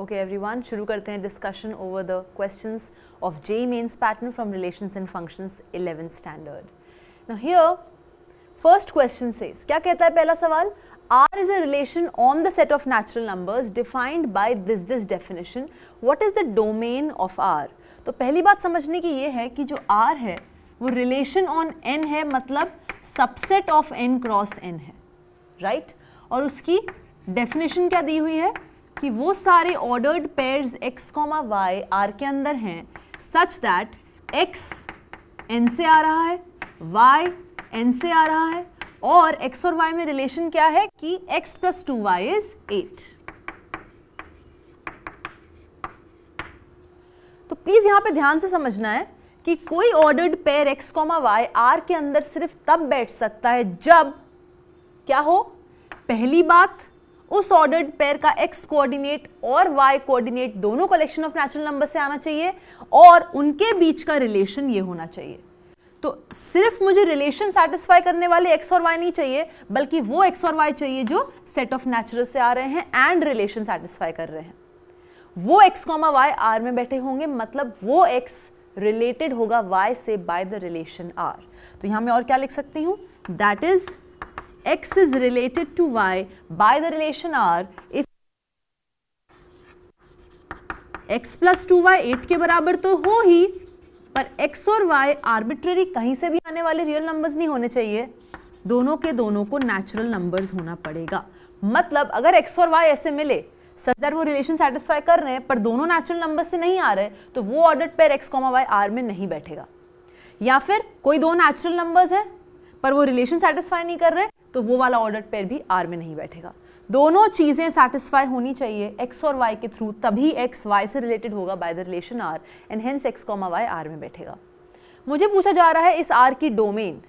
Okay everyone, शुरू करते हैं discussion over the questions of JEE Mains pattern from Relations and Functions 11th standard. Now here, first question says, क्या कहता है पहला सवाल? R is a relation on the set of natural numbers defined by this definition. What is the domain of R? तो पहली बात समझने की ये है कि जो R है वो relation on N है, मतलब subset of N cross N है, right? और उसकी definition क्या दी हुई है कि वो सारे ordered pairs x, y R के अंदर हैं such that x n से आ रहा है, y n से आ रहा है और x और y में रिलेशन क्या है कि x plus 2y is 8. तो प्लीज यहां पे ध्यान से समझना है कि कोई ordered pair x, y R के अंदर सिर्फ तब बैठ सकता है जब क्या हो, पहली बात उस ऑर्डर्ड पेयर का x कोऑर्डिनेट और y कोऑर्डिनेट दोनों कलेक्शन ऑफ नेचुरल नंबर से आना चाहिए और उनके बीच का रिलेशन ये होना चाहिए. तो सिर्फ मुझे रिलेशन सैटिस्फाई करने वाले x और y नहीं चाहिए, बल्कि वो x और y चाहिए जो सेट ऑफ नेचुरल से आ रहे हैं एंड रिलेशन सैटिस्फाई कर रहे हैं. वो x, y R में बैठे होंगे, मतलब वो x रिलेटेड होगा y से बाय द रिलेशन R. तो यहां मैं और क्या लिख सकती हूं? That is x is related to y by the relation R if x plus 2y 8 के बराबर तो हो ही, पर x और y आर्बिट्ररी कहीं से भी आने वाले रियल नंबर्स नहीं होने चाहिए, दोनों के दोनों को नेचुरल नंबर्स होना पड़ेगा. मतलब अगर x और y ऐसे मिले सच दैट वो रिलेशन सेटिस्फाई कर रहे हैं पर दोनों नेचुरल नंबर से नहीं आ रहे, तो वो ordered pair x, y R में नहीं बैठेगा. या फिर कोई दो नेचुरल नंबर्स हैं पर वो रिलेशन सेटिस्फाई नहीं कर रहे, तो वो वाला ऑर्डर्ड पेयर भी R में नहीं बैठेगा. दोनों चीजें सेटिस्फाई होनी चाहिए x और y के थ्रू, तभी x y से रिलेटेड होगा by the relation R and hence x, y R में बैठेगा. मुझे पूछा जा रहा है इस R की डोमेन.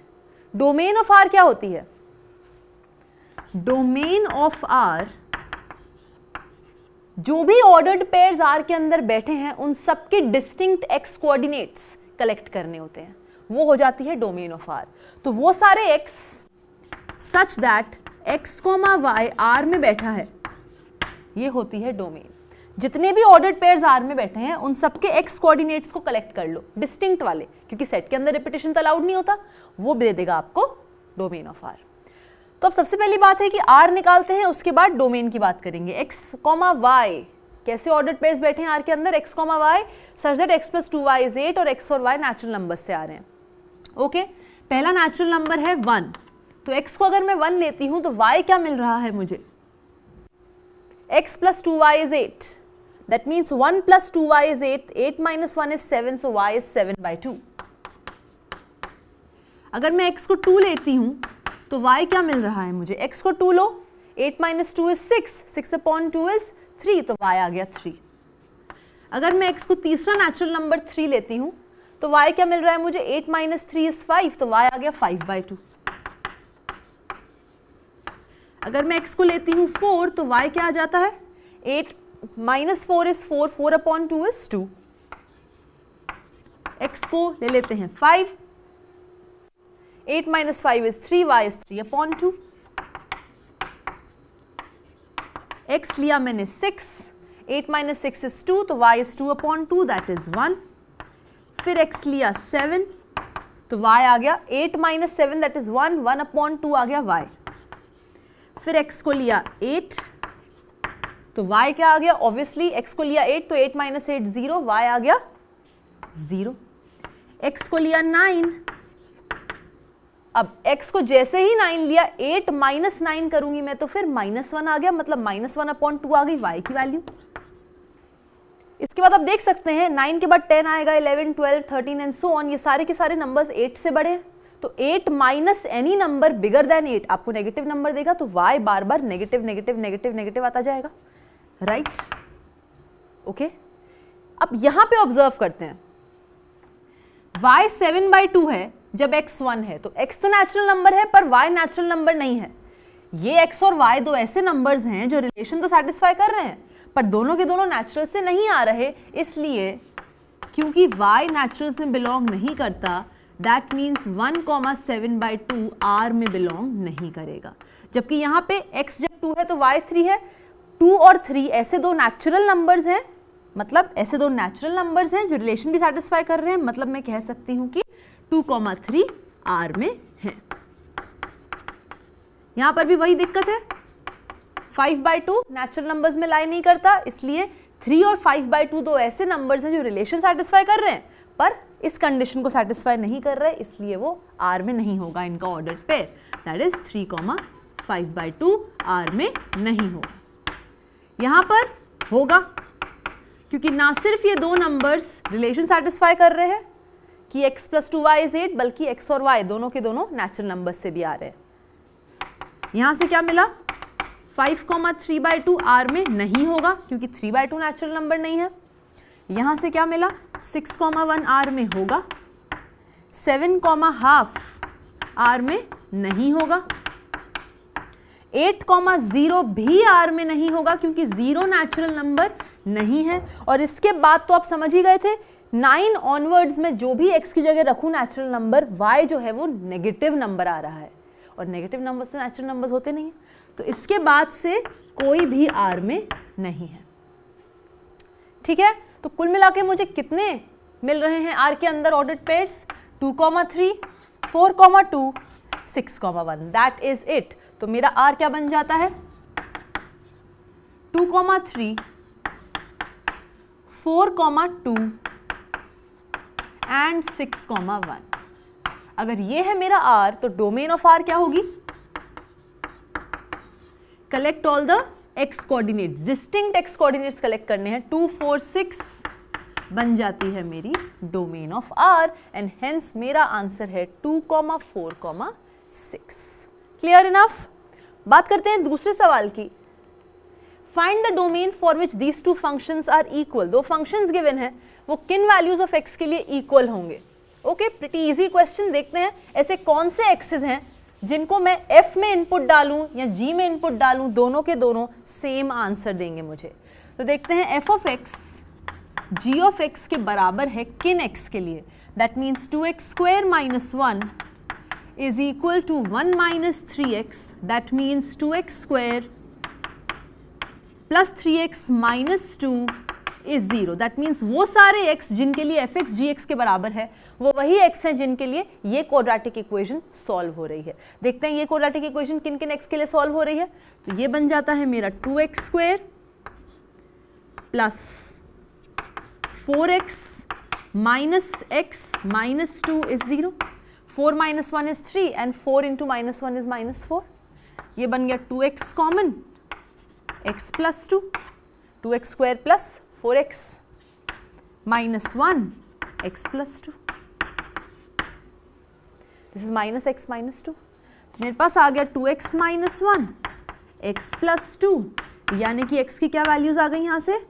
डोमेन ऑफ R क्या होती है? डोमेन ऑफ R जो भी ऑर्डर्ड पेयर्स R के अंदर बैठे हैं उन सबके डिस्टिंक्ट x कोऑर्डिनेट्स कलेक्ट करने होते हैं, वो हो जाती है डोमेन ऑफ R. तो वो सारे x such that x, y R में बैठा है, ये होती है डोमेन. जितने भी ऑर्डर्ड पेयर्स R में बैठे हैं उन सबके x कोऑर्डिनेट्स को कलेक्ट कर लो, डिस्टिंक्ट वाले, क्योंकि सेट के अंदर रिपीटेशन तो अलाउड नहीं होता, वो दे देगा आपको डोमेन ऑफ R. तो अब सबसे पहली बात है कि R निकालते हैं, उसके बाद डोमेन की बात करेंगे. x, y कैसे ऑर्डर्ड पेयर्स बैठे हैं R के अंदर, x, y such that x plus 2y is 8 और x और y नेचुरल नंबर्स से आ रहे हैं. ओके, पहला नेचुरल नंबर है 1, तो x को अगर मैं 1 लेती हूं तो y क्या मिल रहा है मुझे? x plus 2y is 8. That means 1 plus 2y is 8. 8 minus 1 is 7. So y is 7/2. अगर मैं x को 2 लेती हूं तो y क्या मिल रहा है मुझे? x को 2 लो, 8 minus 2 is 6. 6/2 is 3. तो y आ गया 3. अगर मैं x को तीसरा नेचुरल नंबर 3 लेती हूं तो y क्या मिल रहा है मुझे? 8 minus 3 is 5. तो y आ गया 5/2. अगर मैं x को लेती हूँ 4 तो y क्या आ जाता है? 8 minus 4 is 4. 4/2 is 2. x को ले लेते हैं 5. 8 minus 5 is 3. y is 3/2. x लिया मैंने 6. 8 minus 6 is 2. तो y is 2/2. That is 1. फिर x लिया 7. तो y आ गया 8 minus 7 that is 1. 1/2 आ गया y. फिर x को लिया 8, तो y क्या आ गया? ऑब्वियसली x को लिया 8 तो 8 minus 8 0, y आ गया 0. x को लिया 9, अब x को जैसे ही 9 लिया 8 minus 9 करूंगी मैं तो फिर -1 आ गया, मतलब -1/2 आ गई y की वैल्यू. इसके बाद आप देख सकते हैं 9 के बाद 10 आएगा, 11, 12, 13 एंड सो ऑन. ये सारे के सारे नंबर्स 8 से बड़े हैं, तो 8 minus any number bigger than 8 आपको नेगेटिव नंबर देगा, तो y बार बार नेगेटिव नेगेटिव नेगेटिव नेगेटिव आता जाएगा, राइट? ओके, अब यहां पे ऑब्जर्व करते हैं y 7/2 है जब x 1 है, तो x तो नेचुरल नंबर है पर y नेचुरल नंबर नहीं है. ये x और y दो ऐसे नंबर्स हैं जो रिलेशन तो सेटिस्फाई कर रहे हैं पर दोनों के दोनों नेचुरल से नहीं आ रहे, इसलिए क्योंकि y नेचुरल्स में बिलोंग नहीं करता, दैट मीन्स 1,7/2 R में बिलोंग नहीं करेगा. जबकि यहाँ पे x जब 2 है तो y 3 है, 2 और 3 ऐसे दो नेचुरल नंबर्स हैं, मतलब ऐसे दो नेचुरल नंबर्स हैं जो रिलेशन भी सेटिस्फाई कर रहे हैं, मतलब मैं कह सकती हूं कि 2, 3 R में है। यहां पर भी वही दिक्कत है, 5/2 नेचुरल नंबर्स में लाई नहीं करता, इसलिए 3 और 5/2 दो ऐसे नंबर्स हैं जो रिलेशन सेटिस्फाई कर रहे हैं पर इस कंडीशन को सेटिस्फाई नहीं कर रहे, इसलिए वो R में नहीं होगा इनका ordered pair, that is 3, 5/2 R में नहीं होगा। यहां पर होगा क्योंकि ना सिर्फ ये दो नंबर्स रिलेशन सेटिस्फाई कर रहे हैं कि x + 2y = 8, बल्कि x और y दोनों के दोनों नेचुरल नंबर्स से भी आ रहे हैं। यहां से क्या मिला, 5, 3/2 R में नहीं होगा क्योंकि 3/2 नेचुरल नंबर नहीं है। यहां से क्या मिला, 6, 1 R में होगा, 7, ½ R में नहीं होगा, 8, 0 भी R में नहीं होगा क्योंकि 0 नेचुरल नंबर नहीं है। और इसके बाद तो आप समझ ही गए थे, 9 ऑनवर्ड्स में जो भी x की जगह रखूं नेचुरल नंबर, y जो है वो नेगेटिव नंबर आ रहा है और नेगेटिव नंबर से नेचुरल नंबर्स होते नहीं हैं, तो इसके बाद से कोई भी R में नहीं है। ठीक है, तो कुल मिला के मुझे कितने मिल रहे हैं R के अंदर ordered pairs, 2, 3, 4, 2, 6, 1, that is it. तो मेरा R क्या बन जाता है, 2, 3, 4, 2 एंड 6, 1। अगर ये है मेरा R तो डोमेन ऑफ R क्या होगी, collect all the x coordinates, distinct x coordinates collect करने हैं, 2, 4, 6 बन जाती है मेरी domain of R and hence मेरा आंसर है 2, 4, 6। Clear enough. बात करते हैं दूसरे सवाल की, find the domain for which these two functions are equal. दो फंक्शंस गिवन है, वो किन वैल्यूज ऑफ x के लिए इक्वल होंगे। Okay, pretty easy question. देखते हैं ऐसे कौन से एक्सेस हैं जिनको मैं f में इनपुट डालूं या g में इनपुट डालूं, दोनों के दोनों सेम आंसर देंगे मुझे। तो देखते हैं f of x g of x के बराबर है किन x के लिए, that means 2x² - 1 is equal to 1 - 3x, that means 2x² plus 3x minus 2 is 0, that means वो सारे x जिनके लिए fx gx के बराबर है वो वही x हैं जिनके लिए ये क्वाड्रेटिक इक्वेशन सॉल्व हो रही है। देखते हैं ये क्वाड्रेटिक इक्वेशन किन किन x के लिए सॉल्व हो रही है। तो ये बन जाता है मेरा 2x² plus 4x minus x minus 2 is 0, 4 minus 1 is 3 and 4 into minus 1 is minus 4। ये बन गया 2x common, x plus 2, 2x² plus 4x minus 1 x plus 2, this is minus x minus 2। तो मेरे पास आ गया 2x minus 1 x plus 2, यानी कि x की क्या वैल्यूज आ गई यहाँ से,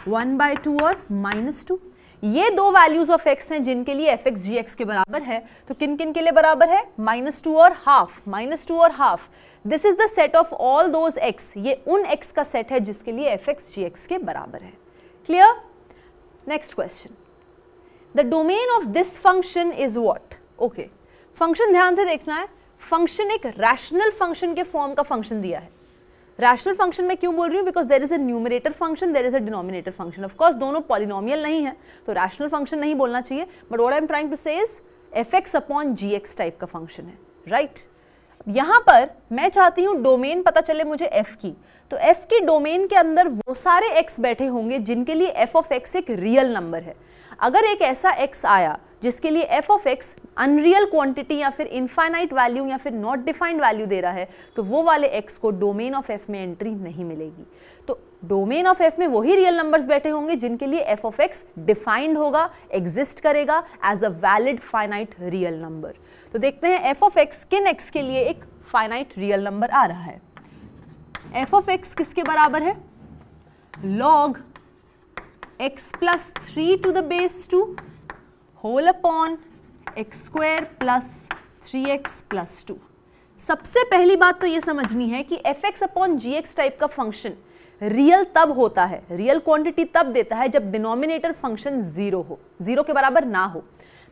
1/2 और -2। ये दो वैल्यूज ऑफ x हैं जिनके लिए fx gx के बराबर है। तो किन किन के लिए बराबर है, -2 और हाफ, -2 और half. This is the set of all those x, ये उन x का सेट है जिसके लिए fx gx के बराबर है। Clear. Next question, the domain of this function is what. Okay, function ध्यान से देखना है, फंक्शन एक रैशनल फंक्शन के फॉर्म का फंक्शन दिया है। रैशनल फंक्शन में क्यों बोल रही हूँ, because there is a numerator function, there is a denominator function. Of course दोनों पॉलिनोमियल नहीं है तो रैशनल फंक्शन नहीं बोलना चाहिए, but what I am trying to say is fx upon gx type का फंक्शन है, राइट। यहां पर मैं चाहती हूं डोमेन पता चले मुझे f की, तो f की डोमेन के अंदर वो सारे x बैठे होंगे जिनके लिए f ऑफ x एक रियल नंबर है। अगर एक ऐसा x आया जिसके लिए f of x unreal quantity या फिर इनफाइनाइट वैल्यू या फिर नॉट डिफाइंड वैल्यू दे रहा है, तो वो वाले x को डोमेन ऑफ f में एंट्री नहीं मिलेगी। तो डोमेन ऑफ f में वही रियल नंबर्स बैठे होंगे जिनके लिए f ऑफ x डिफाइंड होगा, एग्जिस्ट करेगा as a valid finite real number. तो देखते हैं f ऑफ x किन x के लिए एक फाइनाइट रियल नंबर आ रहा है। f ऑफ x किसके बराबर है, log x plus 3 to the base 2 whole upon x² plus 3x plus 2। सबसे पहली बात तो ये समझनी है कि fx अपॉन gx टाइप का फंक्शन रियल तब होता है, रियल क्वांटिटी तब देता है जब डिनोमिनेटर फंक्शन 0 हो, 0 के बराबर ना हो।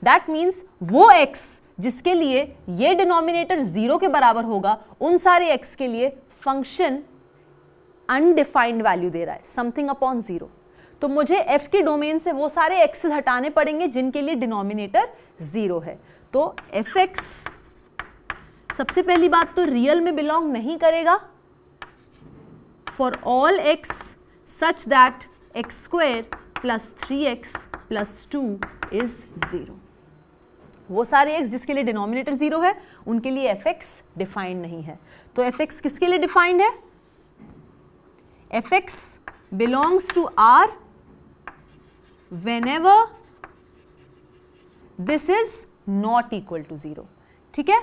दैट मीन्स वो x जिसके लिए ये डिनोमिनेटर 0 के बराबर होगा, उन सारे x के लिए फंक्शन अनडिफाइंड वैल्यू दे रहा है, समथिंग अपॉन 0, तो मुझे f के डोमेन से वो सारे x's हटाने पड़ेंगे जिनके लिए डिनोमिनेटर 0 है। तो fx सबसे पहली बात तो रियल में बिलोंग नहीं करेगा for all x such that x square plus 3x plus 2 is 0। वो सारे x जिसके लिए डिनोमिनेटर 0 है उनके लिए fx डिफाइंड नहीं है। तो fx किसके लिए डिफाइंड है? fx belongs to R whenever this is not equal to 0, ठीक है?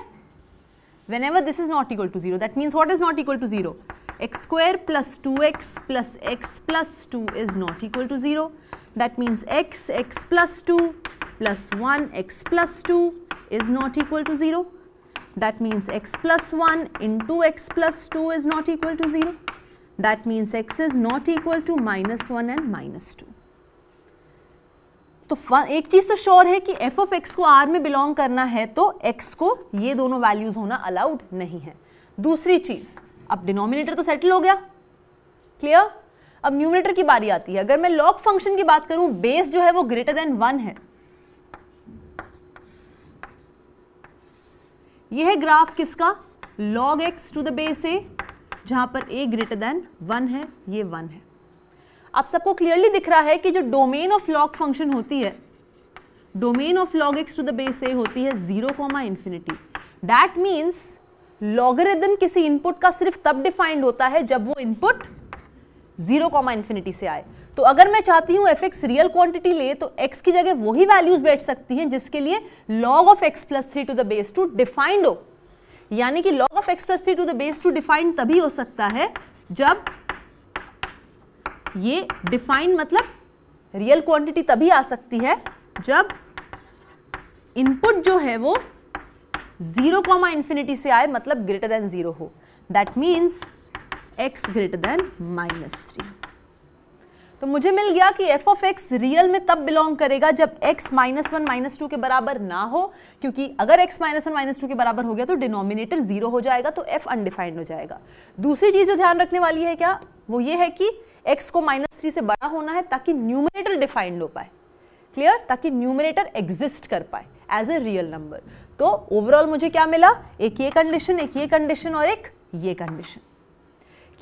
Whenever this is not equal to 0, that means what is not equal to 0? X square plus 2x plus x plus 2 is not equal to 0. That means x plus 2 plus 1 x plus 2 is not equal to 0. That means x plus 1 into x plus 2 is not equal to 0. That means x is not equal to minus 1 and minus 2. तो एक चीज तो sure है कि f of x को R में belong करना है तो x को ये दोनों वैल्यूज होना अलाउड नहीं है। दूसरी चीज, अब डिनोमिनेटर तो सेटल हो गया, क्लियर? अब न्यूमरेटर की बारी आती है। अगर मैं लॉग फंक्शन की बात करूं, बेस जो है वो ग्रेटर देन 1 है। यह है ग्राफ किसका? log x to the base a, जहां पर a ग्रेटर देन 1 है, ये 1 है। आप सबको क्लियरली दिख रहा है कि जो डोमेन ऑफ लॉग फंक्शन होती है, domain of log x to the base a होती है 0, इंफिनिटी। दैट मीन्स लॉगरिथम किसी इनपुट का सिर्फ तब डिफाइंड होता है जब वो इनपुट 0, इंफिनिटी से आए। तो अगर मैं चाहती हूं fx रियल क्वांटिटी ले तो x की जगह वही वैल्यूज बैठ सकती हैं जिसके लिए log of x plus 3 to the base 2 defined हो। यानी कि log of x plus 3 to the base 2 defined तभी हो सकता है जब ये डिफाइंड, मतलब रियल क्वांटिटी तभी आ सकती है जब इनपुट जो है वो 0, इंफिनिटी से आए, मतलब ग्रेटर देन 0 हो। That means x greater then -3। तो मुझे मिल गया कि f of x रियल में तब बिलोंग करेगा जब x -1 -2 के बराबर ना हो, क्योंकि अगर x -1 -2 के बराबर हो गया तो डिनोमिनेटर 0 हो जाएगा, तो f अनडिफाइंड हो जाएगा। दूसरी चीज जो ध्यान रखने वाली है क्या, वो ये है कि x को -3 से बड़ा होना है ताकि न्यूमरेटर डिफाइंड हो पाए, क्लियर? ताकि न्यूमरेटर एग्जिस्ट कर पाए एज ए रियल नंबर। तो ओवरऑल मुझे क्या मिला? एक ये कंडीशन, एक ये कंडीशन और एक ये कंडीशन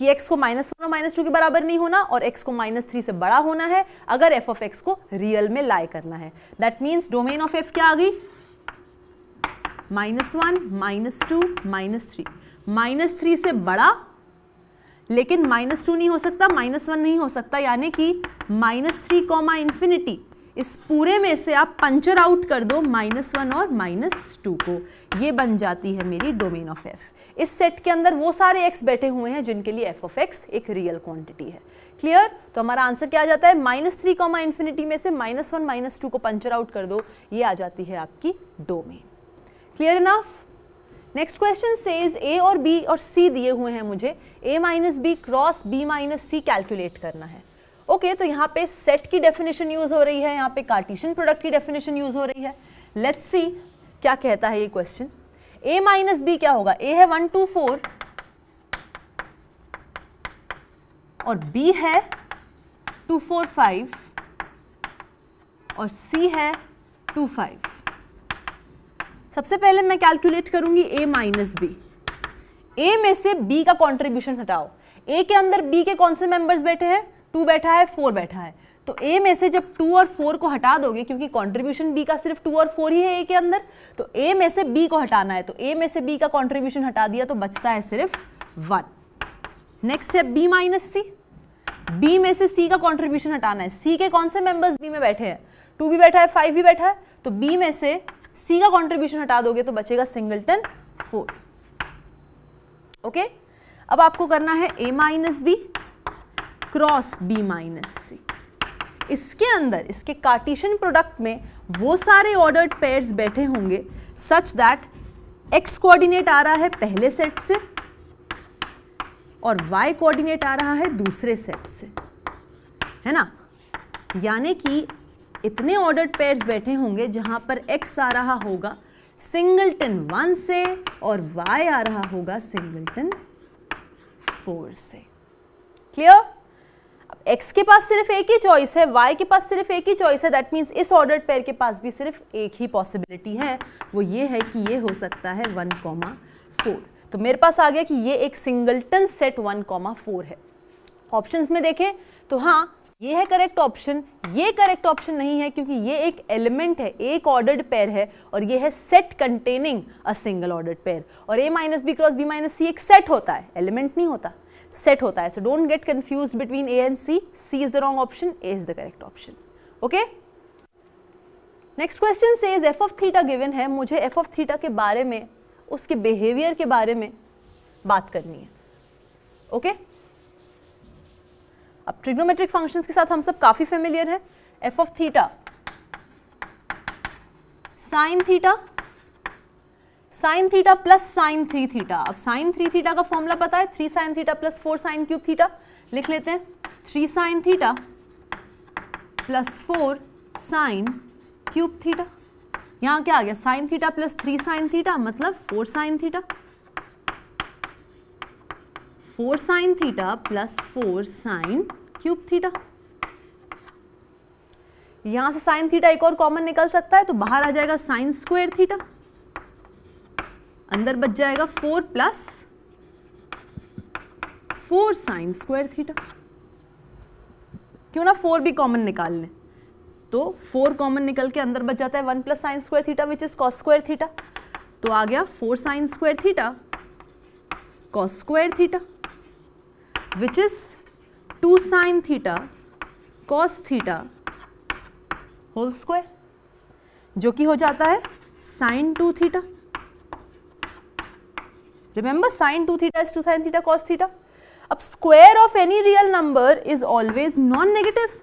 कि x को -1 और -2 के बराबर नहीं होना और x को -3 से बड़ा होना है अगर f of x को रियल में लाई करना है। That means domain of f क्या आ गई? -1, -2, -3। -3 से बड़ा, लेकिन -2 नहीं हो सकता, -1 नहीं हो सकता, यानी कि -3, इंफिनिटी, इस पूरे में से आप पंचर आउट कर दो -1 और -2 को, ये बन जाती है मेरी डोमेन ऑफ f। इस सेट के अंदर वो सारे x बैठे हुए हैं जिनके लिए f of x एक रियल क्वांटिटी है, क्लियर? तो हमारा आंसर क्या आ जाता है? -3, इंफिनिटी में से -1 -2 को पंचर आउट कर दो, ये आ जाती है आपकी domain. Clear enough? Next question says a और b और c दिए हुए हैं मुझे, a - b cross b - c calculate करना है। ओके, तो यहाँ पे सेट की डेफिनेशन यूज हो रही है, यहाँ पे कार्टेशियन प्रोडक्ट की डेफिनेशन यूज हो रही है। लेट्स सी क्या कहता है ये क्वेश्चन। a - b क्या होगा? a है 1 2 4 और b है 2 4 5 और c है 2 5। सबसे पहले मैं कैलकुलेट करूंगी a - b। a में से b का कंट्रीब्यूशन हटाओ। a के अंदर b के कौन से मेंबर्स बैठे हैं? 2 बैठा है, 4 बैठा है। तो a में से जब 2 और 4 को हटा दोगे, क्योंकि कंट्रीब्यूशन b का सिर्फ 2 और 4 ही है a के अंदर, तो a में से b को हटाना है। तो a में से b का कंट्रीब्यूशन हटा दिया तो बचता है सिर्फ 1। नेक्स्ट है b - c। b में से c का कंट्रीब्यूशन हटाना है। c के कौन से मेंबर्स b में बैठे हैं? 2 भी बैठा है, 5 भी बैठा है। तो b में से c का कंट्रीब्यूशन हटा दोगे तो बचेगा सिंगलटन 4। ओके, अब आपको करना है a - b cross b - c। इसके अंदर, इसके कार्टेशियन प्रोडक्ट में वो सारे ऑर्डर्ड पेयर्स बैठे होंगे सच दैट x कोऑर्डिनेट आ रहा है पहले सेट से और y कोऑर्डिनेट आ रहा है दूसरे सेट से, है ना? यानी कि इतने ऑर्डर्ड पेयर्स बैठे होंगे जहां पर x आ रहा होगा सिंगलटन 1 से और y आ रहा होगा सिंगलटन 4 से। क्लियर? x के पास सिर्फ एक ही चॉइस है, y के पास सिर्फ एक ही चॉइस है, दैट मीन्स इस ऑर्डर्ड पेयर के पास भी सिर्फ एक ही पॉसिबिलिटी है, वो ये है कि ये हो सकता है 1,4। तो मेरे पास आ गया कि ये एक सिंगलटन सेट 1,4 है। ऑप्शंस में देखें तो हाँ, ये है करेक्ट ऑप्शन, ये करेक्ट ऑप्शन नहीं है क्योंकि ये एक एलिमेंट है, एक ऑर्डर्ड पेयर है, और ये है set containing a single ordered pair. और a minus B cross B minus C एक सेट होता है, एलिमेंट नहीं होता, सेट होता है। So don't get confused between a and c, c is the wrong option, a is the correct option. Okay, next question says f of theta given है, मुझे f of theta के बारे में, उसके बिहेवियर के बारे में बात करनी है। ओके, अब ट्रिग्नोमेट्रिक फंक्शंस के साथ हम सब काफी फेमिलियर है। f of theta sine theta, sine theta plus sign 3 theta. अब साइन 3 थीटा का फॉर्मूला पता है, 3 sine theta plus 4 sine cube theta. लिख लेते हैं 3 sine theta plus 4 sine cube theta. यहां क्या आ गया, sine theta plus 3 sine theta मतलब 4 sine theta, 4 sine theta plus 4 sine cube theta. यहां से साइन थीटा एक और कॉमन निकल सकता है, तो बाहर आ जाएगा साइन स्क्वायर थीटा, अंदर बच जाएगा 4 प्लस 4 साइन स्क्वायर थीटा। क्यों ना 4 भी कॉमन निकाल लें, तो 4 कॉमन निकल के अंदर बच जाता है 1 plus sine square theta which is cos square theta. तो आ गया 4 sine square theta cos square theta which is 2 sine theta cos theta whole square, जो कि हो जाता है sine 2 theta. Remember sin 2 theta is 2 sin theta cos theta. अब square of any real number is always non-negative.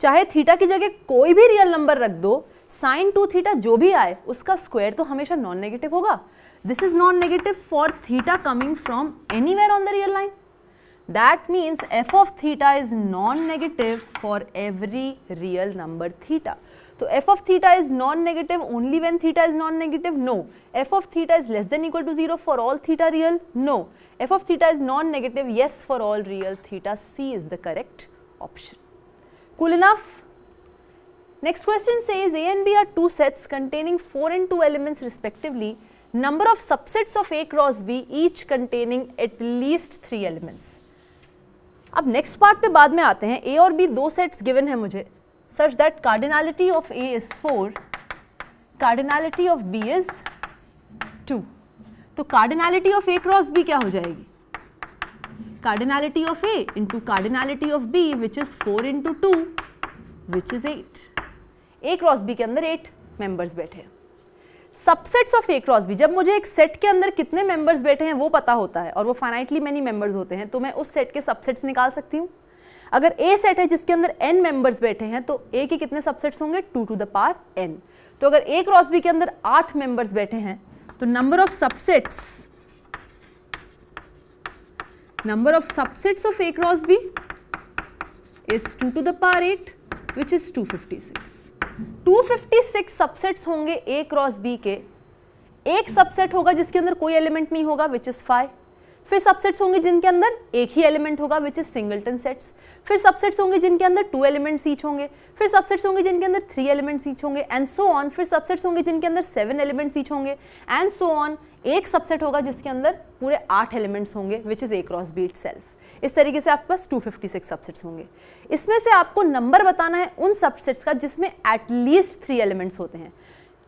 चाहे theta की जगह कोई भी रियल नंबर रख दो, sin 2 थीटा जो भी आए उसका स्क्वायर तो हमेशा नॉन नेगेटिव होगा। This is non negative for theta coming from anywhere on the real line. That means f of theta is non-negative for every real number theta. So f of theta is non-negative only when theta is non-negative? No. F of theta is less than equal to 0 for all theta real? No. F of theta is non-negative, yes, for all real theta. C is the correct option. Cool enough? Next question says A and B are two sets containing 4 and 2 elements respectively. Number of subsets of A cross B each containing at least 3 elements. अब next part पे बाद में आते हैं। ए और B दो sets given है मुझे, such that cardinality of A is 4, cardinality of B is 2। तो cardinality of A cross B क्या हो जाएगी, cardinality of A into cardinality of B which is 4 into 2 which is 8। A cross B के अंदर 8 members बैठे हैं। Subsets of A cross B, जब मुझे एक सेट के अंदर कितने मेंबर्स बैठे हैं वो पता होता है और वो फाइनाइटली मेनी मेंबर्स होते हैं, तो मैं उस सेट के सबसेट्स निकाल सकती हूँ। अगर ए सेट है जिसके अंदर n मेंबर्स बैठे हैं तो ए के कितने सबसेट्स होंगे, 2 टू द पावर n। तो अगर ए क्रॉस बी के अंदर 8 मेंबर्स बैठे हैं तो number of subsets of A cross B is 2 to the power 8 which is 256। 256 subsets होंगे ए क्रॉस बी के। एक सबसेट होगा जिसके अंदर कोई एलिमेंट नहीं होगा विच इज 5। फिर सबसेट्स होंगे जिनके अंदर एक ही एलिमेंट होगा विच इज सिंगलटन सेट्स। फिर सबसेट्स होंगे जिनके अंदर 2 एलिमेंट्स ईच होंगे। फिर सबसेट्स होंगे जिनके अंदर 3 एलिमेंट्स ईच होंगे एंड सो ऑन। फिर सबसेट्स होंगे जिनके अंदर 7 एलिमेंट्स ईच होंगे एंड सो ऑन। एक सबसेट होगा जिसके अंदर पूरे 8 एलिमेंट्स होंगे which is A cross B itself. इस तरीके से आपके पास 256 सबसेट्स होंगे। इसमें से आपको नंबर बताना है उन सबसेट्स का जिसमें एटलीस्ट 3 एलिमेंट्स होते हैं।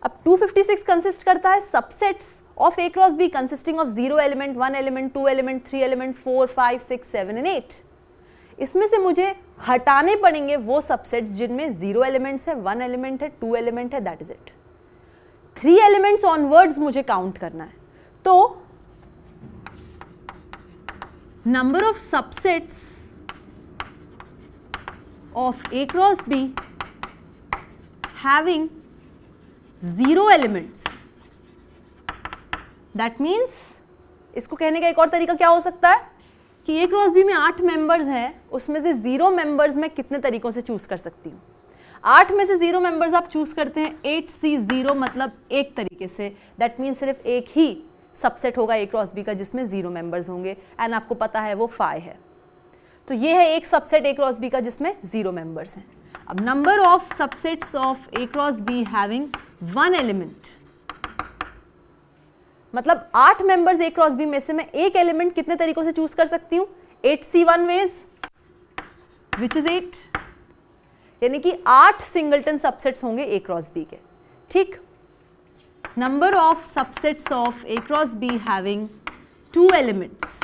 अब 256 कंसिस्ट करता है subsets of A cross B consisting of 0 element, 1 element, 2 element, 3 element, 4, 5, 6, 7 and 8। इसमें से मुझे हटाने पड़ेंगे वो सबसेट्स जिनमें 0 एलिमेंट्स है, 1 एलिमेंट है, 2 एलिमेंट है, that is it. 3 elements onwards मुझे काउंट करना है। तो number of subsets of A cross B having 0 elements, that means इसको कहने का एक और तरीका क्या हो सकता है कि A cross B में 8 मेंबर्स हैं, उसमें से 0 मेंबर्स मैं कितने तरीकों से चूज कर सकती हूँ। 8 में से 0 मेंबर्स आप चूज करते हैं 8C0 मतलब एक तरीके से, दैट मीन्स सिर्फ एक ही सबसेट होगा ए क्रॉस बी का जिसमें 0 मेंबर्स होंगे एंड आपको पता है वो 5 है। तो ये है एक सबसेट A क्रॉस B का जिसमें 0 मेंबर्स हैं। अब number of subsets of A cross B having 1 element, मतलब 8 मेंबर्स A क्रॉस B में से मैं एक एलिमेंट कितने तरीकों से चूज कर सकती हूं? 8C1 वेज विच इज 8, यानी कि 8 सिंगलटन सबसेट्स होंगे A क्रॉस B के। ठीक, number of subsets of A cross B having 2 elements,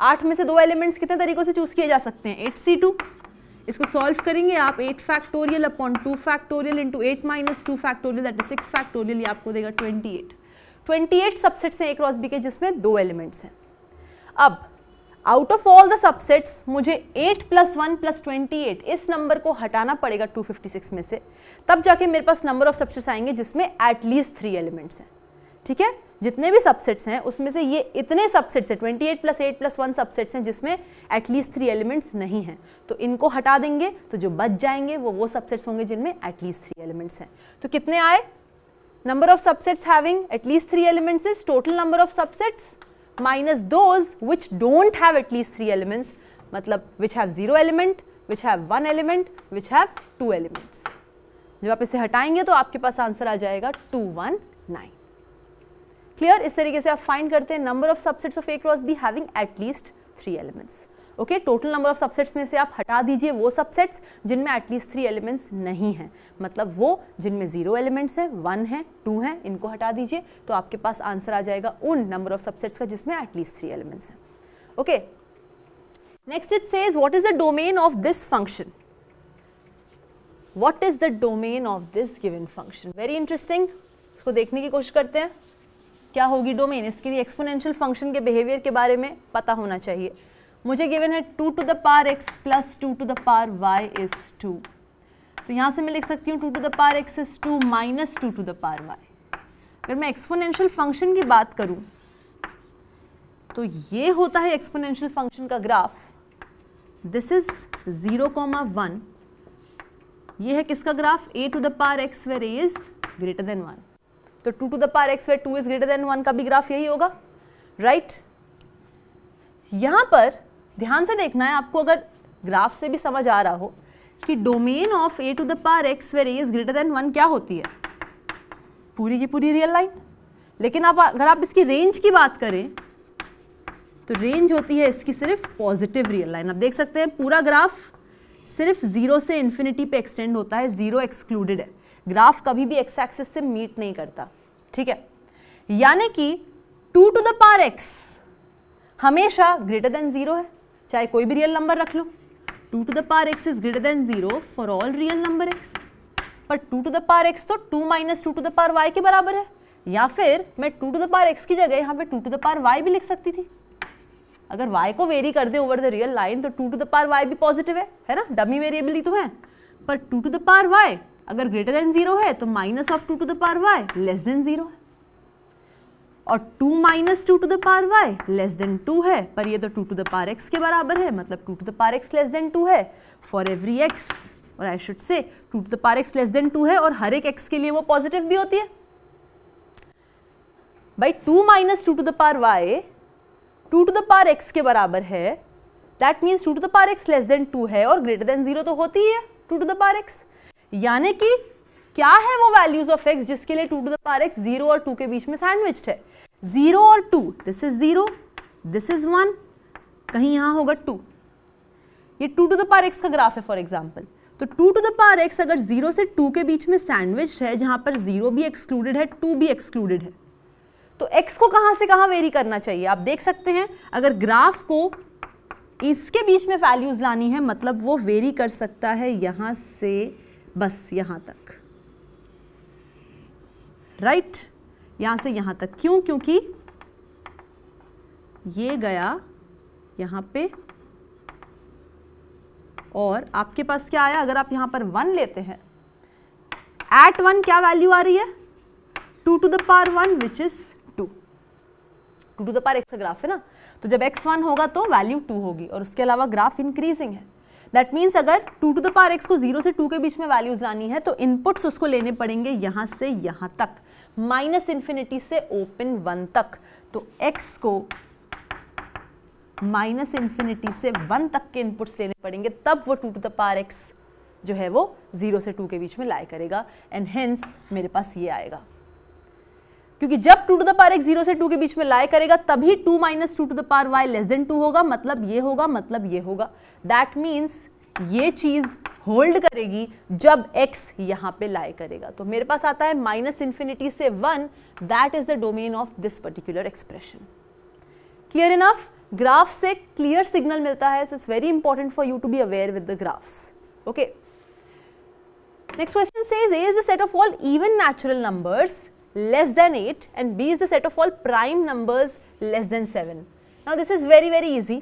8 में से 2 एलिमेंट्स कितने तरीकों से चूज किए जा सकते हैं? 8C2, इसको सॉल्व करेंगे आप 8 factorial upon 2 factorial into 8 minus 2 factorial that is 6 factorial, ये आपको देगा 28 सबसेट्स हैं A क्रॉस B के जिसमें 2 एलिमेंट्स हैं। अब out of all the subsets मुझे 8 + 1 + 28 इस नंबर को हटाना पड़ेगा 256 में से, तब जाके मेरे पास नंबर ऑफ सबसेट्स आएंगे जिसमें एटलीस्ट 3 एलिमेंट्स हैं। ठीक है, जितने भी सबसेट्स हैं उसमें से ये इतने सबसेट्स हैं, 28 + 8 + 1 सबसेट्स हैं जिसमें एटलीस्ट 3 एलिमेंट्स नहीं हैं, तो इनको हटा देंगे तो जो बच जाएंगे वो सबसेट्स होंगे जिनमें एटलीस्ट 3 एलिमेंट्स हैं। तो कितने आए? Number of subsets having at least 3 elements is total number of subsets minus those which don't have at least 3 elements, मतलब which have 0 element, which have 1 element, which have 2 elements। जब आप इसे हटाएंगे तो आपके पास आंसर आ जाएगा 219। क्लियर? इस तरीके से आप फाइंड करते हैं number of subsets of A cross B having at least 3 elements. Okay, total number of subsets में से आप हटा दीजिए वो सबसेट्स जिनमें एटलीस्ट 3 एलिमेंट्स नहीं हैं, मतलब वो जिनमें 0 एलिमेंट्स हैं, 1 है, 2 है, इनको हटा दीजिए तो आपके पास आंसर आ जाएगा उन नंबर ऑफ सबसेट्स का जिसमें एटलीस्ट 3 एलिमेंट्स हैं। Okay, next it says what is the domain of this function. What is the domain of this given function? Very interesting, इसको देखने की कोशिश करते हैं। क्या होगी डोमेन? इसके लिए एक्सपोनेंशियल फंक्शन के बिहेवियर के बारे में पता होना चाहिए। मुझे गिवन है 2 to the power x plus 2 to the power y is 2, तो यहाँ से मैं लिख सकती हूँ 2 to the power x is 2 minus 2 to the power y। अगर मैं एक्सपोनेंशियल फंक्शन की बात करूँ तो ये होता है एक्सपोनेंशियल फंक्शन का ग्राफ। दिस इज 0,1, ये है किसका graph? a to the power x where a is greater than 1, तो 2 to the power x where 2 is greater than 1 का भी ग्राफ यही होगा, राइट? यहाँ पर ध्यान से देखना है आपको, अगर ग्राफ से भी समझ आ रहा हो कि domain of a to the power x where a is greater than 1 क्या होती है? पूरी की पूरी रियल लाइन। लेकिन अगर आप इसकी रेंज की बात करें तो रेंज होती है इसकी सिर्फ पॉजिटिव रियल लाइन। आप देख सकते हैं पूरा ग्राफ सिर्फ 0 से इन्फिनिटी पे एक्सटेंड होता है, 0 एक्सक्लूडेड है। ग्राफ कभी भी एक्स एक्सिस से मीट नहीं करता। ठीक है, यानी कि 2 to the power x हमेशा ग्रेटर देन 0 है, चाहे कोई भी रियल नंबर रख लो। 2 to the power x is greater than 0 for all real number x, पर 2 to the power x तो 2 minus 2 to the power y के बराबर है, या फिर मैं 2 to the power x की जगह यहाँ पे 2 to the power y भी लिख सकती थी। अगर y को वेरी कर दे ओवर द रियल लाइन तो 2 to the power y भी पॉजिटिव है ना, डमी वेरिएबल ही तो है। पर 2 to the power y अगर ग्रेटर देन 0 है तो minus of 2 to the power y less then 0 है, और 2 minus 2 to the power y less than 2 है, पर ये तो 2 to the power x के बराबर है, मतलब 2 to the power x less than 2 है फॉर एवरी x, और I should say 2 to the power x less than 2 है और हर एक x के लिए वो पॉजिटिव भी होती है। भाई 2 minus 2 to the power y 2 to the power x के बराबर है, that means 2 to the power x less than 2 है और ग्रेटर देन 0 तो होती ही है 2 to the power x। यानी कि क्या है वो वैल्यूज ऑफ x जिसके लिए 2 to the power x 0 और 2 के बीच में सैंडविच्ड है? 0 और 2, दिस इज 0, दिस इज 1, कहीं यहां होगा 2। ये 2 to the power x का ग्राफ है फॉर एग्जांपल। तो 2 to the power x अगर 0 से 2 के बीच में सैंडविच्ड है, जहां पर 0 भी एक्सक्लूडेड है 2 भी एक्सक्लूडेड है, तो x को कहां से कहां वेरी करना चाहिए? आप देख सकते हैं अगर ग्राफ को इसके बीच में वैल्यूज लानी है, मतलब वो वेरी कर सकता है यहां से बस यहां तक, राइट? यहां से यहां तक। क्यों? क्योंकि ये गया यहां पे और आपके पास क्या आया? अगर आप यहां पर 1 लेते हैं, एट 1 क्या वैल्यू आ रही है? 2 to the power 1 which is 2। 2 to the power x का ग्राफ है ना, तो जब x 1 होगा तो वैल्यू 2 होगी और उसके अलावा ग्राफ इंक्रीजिंग है। दैट मीन्स अगर 2 to the power x को 0 से 2 के बीच में वैल्यूज लानी है तो इनपुट्स उसको लेने पड़ेंगे यहां से यहां तक, माइनस इन्फिनिटी से ओपन 1 तक। तो x को माइनस इन्फिनिटी से 1 तक के इनपुट्स लेने पड़ेंगे, तब वो 2 टू द पावर x जो है वो 0 से 2 के बीच में लाई करेगा, एंड हेंस मेरे पास ये आएगा। क्योंकि जब 2 टू द पावर x 0 से 2 के बीच में लाई करेगा तभी 2 minus 2 to the power y less than 2 होगा, मतलब ये होगा, मतलब ये होगा। दैट मीन्स ये चीज होल्ड करेगी जब x यहाँ पे लाई करेगा। तो मेरे पास आता है माइनस इन्फिनिटी से 1, that is the domain of this particular expression. Clear enough? Graph से क्लियर सिग्नल मिलता है, so it's very important for you to be aware with the graphs. Okay, next question says A is the set of all even natural numbers less than 8 and B is the set of all prime numbers less than 7. Now this is very very easy.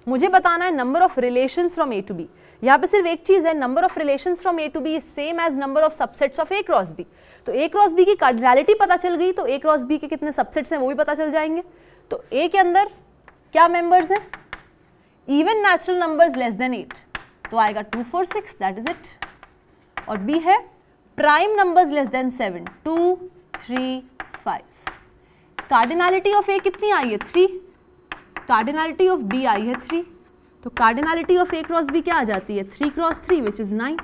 मुझे बताना है number of relations from A to B। यहाँ पे सिर्फ एक चीज है, number of relations from A to B is same as number of subsets of A cross B। तो A क्रॉस B की कार्डिनैलिटी पता चल गई तो A क्रॉस B के कितने सबसेट्स हैं वो भी पता चल जाएंगे। तो A के अंदर क्या मेंबर्स हैं? Even natural numbers less than 8, तो आएगा 2 4 6, दैट इज इट। और B है prime numbers less than 7, 2 3 5। Cardinality of A कितनी आई है? 3। कार्डिनैलिटी ऑफ B आई है 3, तो cardinality of A cross B क्या आ जाती है? 3 क्रॉस 3 विच इज 9।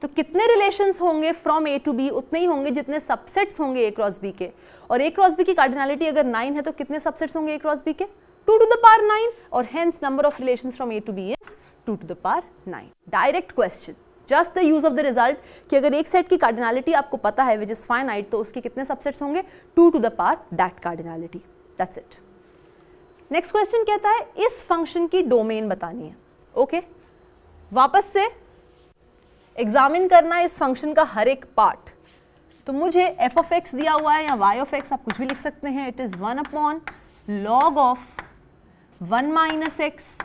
तो कितने रिलेशंस होंगे फ्रॉम A टू B? उतने ही होंगे जितने सबसेट्स होंगे A क्रॉस B के। और A क्रॉस B की कार्डिनैलिटी अगर 9 है तो कितने सबसेट्स होंगे A क्रॉस B के? 2 टू द पावर 9, और hence number of relations from A to B is 2 to the power 9। Direct question, just the use of the result कि अगर एक सेट की कार्डिनैलिटी आपको पता है विच इज फाइनाइट, तो उसके कितने सबसेट्स होंगे? 2 to the power that cardinality. That's it. Next question कहता है इस फंक्शन की डोमेन बतानी है। ओके, वापस से एग्जामिन करना है इस फंक्शन का हर एक पार्ट। तो मुझे f ऑफ x दिया हुआ है या y ऑफ x, आप कुछ भी लिख सकते हैं। It is 1 upon log of 1 minus x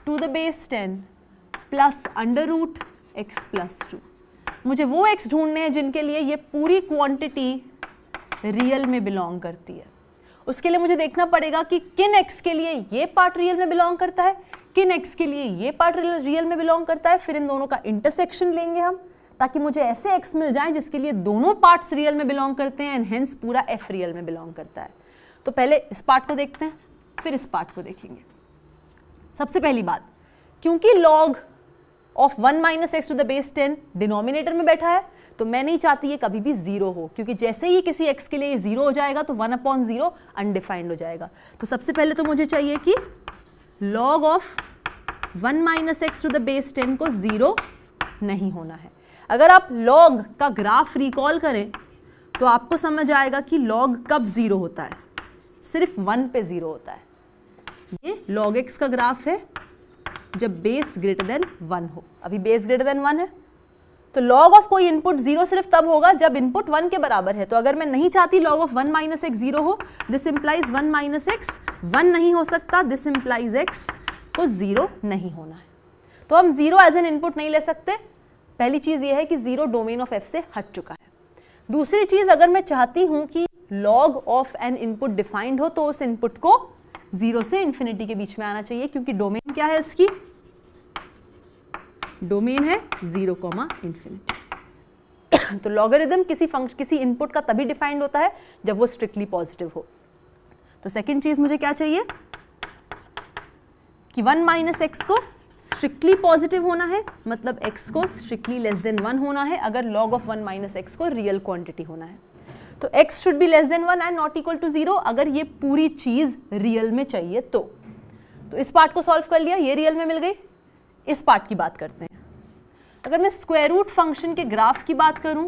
to the base 10 plus under root x plus 2। मुझे वो x ढूंढने हैं जिनके लिए ये पूरी क्वांटिटी रियल में बिलोंग करती है। उसके लिए मुझे देखना पड़ेगा कि किन x के लिए ये पार्ट रियल में बिलोंग करता है, किन x के लिए ये पार्ट रियल में बिलोंग करता है। फिर इन दोनों का इंटरसेक्शन लेंगे हम, ताकि मुझे ऐसे x मिल जाएं जिसके लिए दोनों पार्ट्स रियल में बिलोंग करते हैं एंड हेंस पूरा f रियल में बिलोंग करता है। तो पहले इस पार्ट को देखते हैं, फिर इस पार्ट को देखेंगे। सबसे पहली बात, क्योंकि log of 1 minus x to the base 10 denominator में बैठा है, तो मैं नहीं चाहती ये कभी भी 0 हो, क्योंकि जैसे ही किसी x के लिए 0 हो जाएगा तो 1 अपॉन 0 अनडिफाइंड हो जाएगा। तो सबसे पहले तो मुझे चाहिए कि log of 1 minus x to the base 10 को 0 नहीं होना है। अगर आप log का ग्राफ रिकॉल करें तो आपको समझ आएगा कि log कब 0 होता है, सिर्फ 1 पे 0 होता है। ये log x का ग्राफ है जब बेस ग्रेटर देन 1 हो। अभी बेस ग्रेटर देन 1 है, तो log ऑफ कोई इनपुट 0 सिर्फ तब होगा जब इनपुट 1 के बराबर है। तो अगर मैं नहीं चाहती log ऑफ 1 माइनस एक्स 0 हो, दिस इंप्लाइज 1 माइनस एक्स 1 नहीं हो सकता, दिस इंप्लाइज x को 0 नहीं होना है। तो हम 0 एज एन इनपुट नहीं ले सकते। पहली चीज ये है कि 0 डोमेन ऑफ f से हट चुका है। दूसरी चीज, अगर मैं चाहती हूं कि log of N input defined हो तो उस इनपुट को 0 से इन्फिनिटी के बीच में आना चाहिए, क्योंकि डोमेन क्या है इसकी? डोमेन है 0, इन्फिनिटी। तो लॉगरिथम किसी इनपुट का तभी डिफाइंड होता है जब वो स्ट्रिक्टली पॉजिटिव हो। तो सेकंड चीज मुझे क्या चाहिए कि 1 माइनस एक्स को स्ट्रिक्टली पॉजिटिव होना है, मतलब x को स्ट्रिक्टली लेस देन 1 होना है अगर log ऑफ 1 माइनस एक्स को रियल क्वांटिटी होना है। तो x should be less than 1 and not equal to 0 अगर ये पूरी चीज रियल में चाहिए तो इस पार्ट को सॉल्व कर लिया, ये रियल में मिल गई। इस पार्ट की बात करते हैं। अगर मैं स्क्वायर रूट फंक्शन के ग्राफ की बात करूं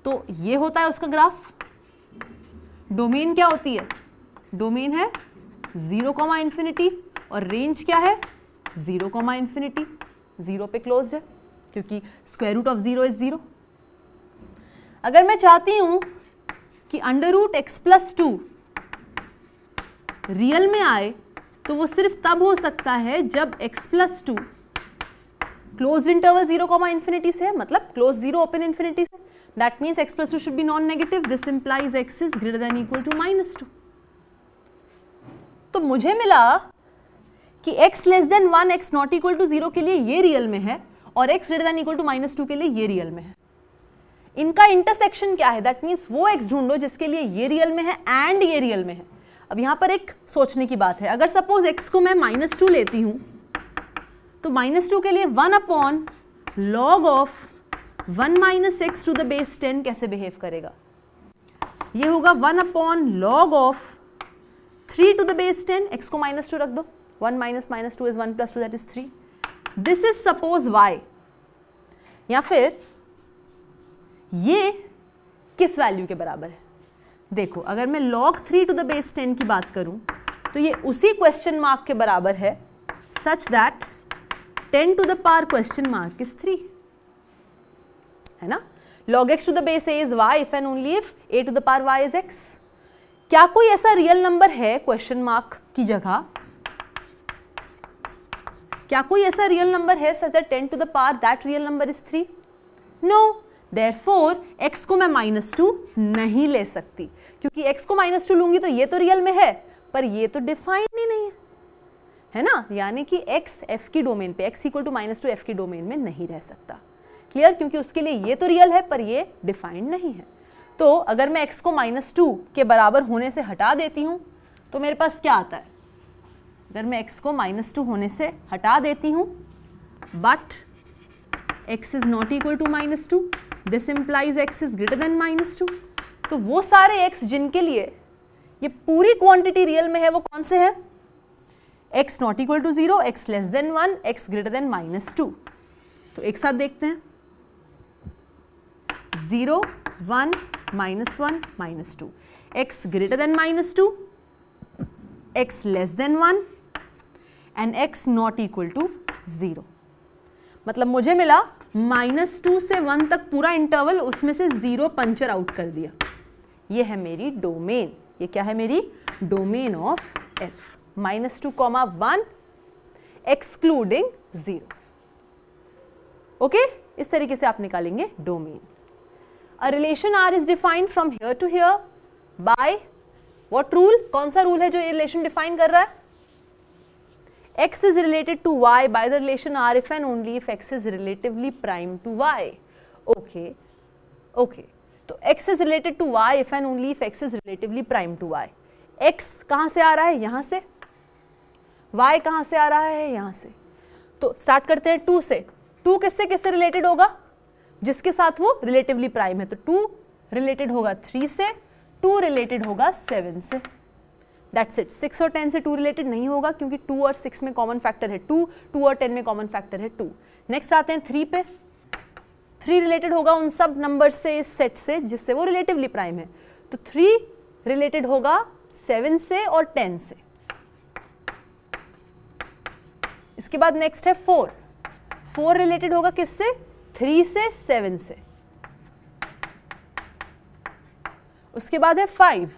तो ये होता है उसका ग्राफ। डोमेन क्या होती है? डोमेन है 0, इन्फिनिटी और रेंज क्या है? 0, इन्फिनिटी। 0 पे क्लोज्ड है क्योंकि स्क्वायर रूट ऑफ 0 इज 0। अगर मैं चाहती हूं कि under root x plus 2 real में आए तो वो सिर्फ तब हो सकता है जब x plus 2 closed interval 0, infinity से है, मतलब क्लोज 0 ओपन इन्फिनिटी से। That means x plus 2 should be non negative, this implies x is greater than equal to -2। तो मुझे मिला कि x less than 1, x not equal to 0 के लिए ये रियल में है और x greater than equal to -2 के लिए ये रियल में है। इनका इंटरसेक्शन क्या है? दैट मीन्स वो x ढूंढो जिसके लिए ये रियल में है एंड ये रियल में है। अब यहां पर एक सोचने की बात है, अगर सपोज x को मैं -2 लेती हूं तो -2 के लिए 1 log of 1 - x to the base 10 कैसे बिहेव करेगा? ये होगा 1 log of 3 to the base 10, x को -2 रख दो, 1 - -2 is 1 + 2 that is 3. This is suppose y. या फिर ये किस वैल्यू के बराबर है? देखो, अगर मैं log 3 to the base 10 की बात करूं तो ये उसी क्वेश्चन मार्क के बराबर है, such that 10 to the power question mark is 3, है ना? log x to the base a is y if and only if a to the power y is x. क्या कोई ऐसा रियल नंबर है question mark की जगह? क्या कोई ऐसा रियल नंबर है such that 10 to the power that real number is 3? No. Therefore x को मैं -2 नहीं ले सकती, क्योंकि x को -2 लूंगी तो ये तो रियल में है पर ये तो डिफाइंड ही नहीं है ना? यानी कि x f की डोमेन पे, x = -2 f की डोमेन में नहीं रह सकता. क्लियर? क्योंकि उसके लिए ये तो रियल है पर ये डिफाइंड नहीं है. तो अगर मैं x को -2 के बराबर होने से हटा देती हूं तो मेरे पास क्या आता है? अगर मैं x को -2 होने से हटा देती हूं but x is not equal to -2, this implies x is greater than -2. तो वो सारे x जिनके लिए ये पूरी क्वांटिटी रियल में है वो कौन से है? x not equal to 0, x less than 1, x greater than -2. तो एक साथ देखते हैं. 0, 1, -1, -2, x greater than -2, x less than 1 and x not equal to 0. मतलब मुझे मिला -2 से 1 तक पूरा इंटरवल, उसमें से 0 पंचर आउट कर दिया. ये है मेरी डोमेन. ये क्या है? मेरी domain of f. -2, 1 excluding 0. Okay? इस तरीके से आप निकालेंगे domain. A relation R is defined from here to here by what rule? कौन सा रूल है जो ये रिलेशन डिफाइन कर रहा है? x is related to y by the relation R if and only if x is relatively prime to y. Okay, okay. तो x is related to y if and only if x is relatively prime to y. x कहाँ से आ रहा है? यहाँ से. y कहाँ से आ रहा है? यहाँ से. तो स्टार्ट करते हैं 2 से. 2 किससे किससे रिलेटेड होगा? जिसके साथ वो रिलेटिवली प्राइम है. तो 2 रिलेटेड होगा 3 से, 2 रिलेटेड होगा 7 से. That's it. 6 और 10 से 2 रिलेटेड नहीं होगा क्योंकि 2 और 6 में कॉमन फैक्टर है 2, 2 और 10 में कॉमन फैक्टर है 2. नेक्स्ट आते हैं 3 पे. 3 रिलेटेड होगा उन सब नंबर से, इस सेट से जिससे वो रिलेटिवली प्राइम है. तो 3 रिलेटेड होगा 7 से और 10 से. इसके बाद नेक्स्ट है 4. 4 रिलेटेड होगा किससे? 3 से 7 से. उसके बाद है 5.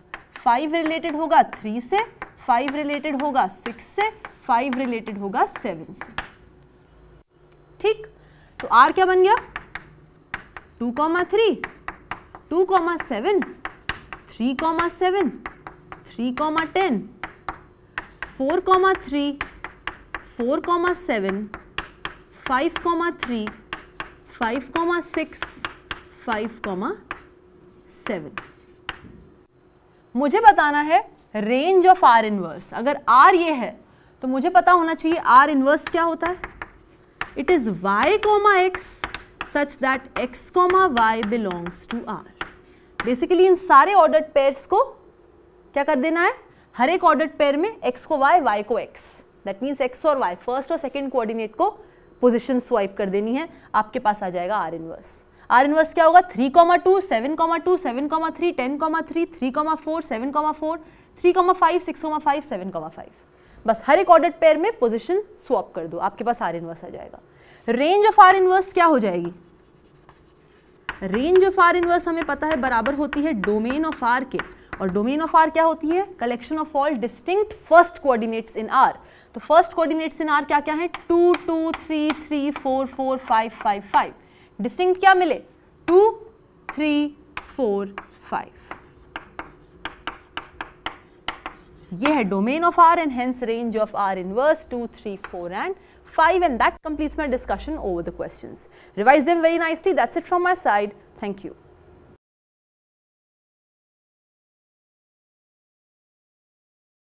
5 रिलेटेड होगा 3 से, 5 रिलेटेड होगा 6 से, 5 रिलेटेड होगा 7 से. ठीक? तो R क्या बन गया? 2, 3, 2, 7, 3, 7, 3, 10, 4, 3, 4, 7, 5, 3, 5, 6, 5, 7. मुझे बताना है रेंज ऑफ R इनवर्स. अगर R ये है तो मुझे पता होना चाहिए R इनवर्स क्या होता है. It is y, x such that x, y belongs to R. Basically इन सारे ऑर्डर्ड पेयर्स को क्या कर देना है? हर एक ऑर्डर्ड पेयर में x को y, y को x. दैट मीन्स x और y फर्स्ट और सेकेंड कोऑर्डिनेट को पोजीशन स्वाइप कर देनी है. आपके पास आ जाएगा R इनवर्स. R इनवर्स क्या होगा? 3, 2, 7, 2, 7, 3, 10, 3, 3, 4, 7, 4, 3, 5, 6, 5, 7, 5. बस हर एक ऑर्डर्ड पेयर में पोजीशन स्वैप कर दो, आपके पास R इनवर्स आ जाएगा. रेंज ऑफ R इनवर्स क्या हो जाएगी? रेंज ऑफ R इनवर्स हमें पता है बराबर होती है डोमेन ऑफ R के. और डोमेन ऑफ R क्या होती है? Collection of all distinct first coordinates in R. तो फर्स्ट कोऑर्डिनेट्स इन R क्या क्या है? 2, 2, 3, 3, 4, 4, 5, 5, 5. डिस्टिंक्ट क्या मिले? 2, 3, 4, 5. ये है domain of R and hence range of R inverse 2, 3, 4 and 5, and that completes my discussion over the questions. Revise them very nicely. That's it from my side. Thank you.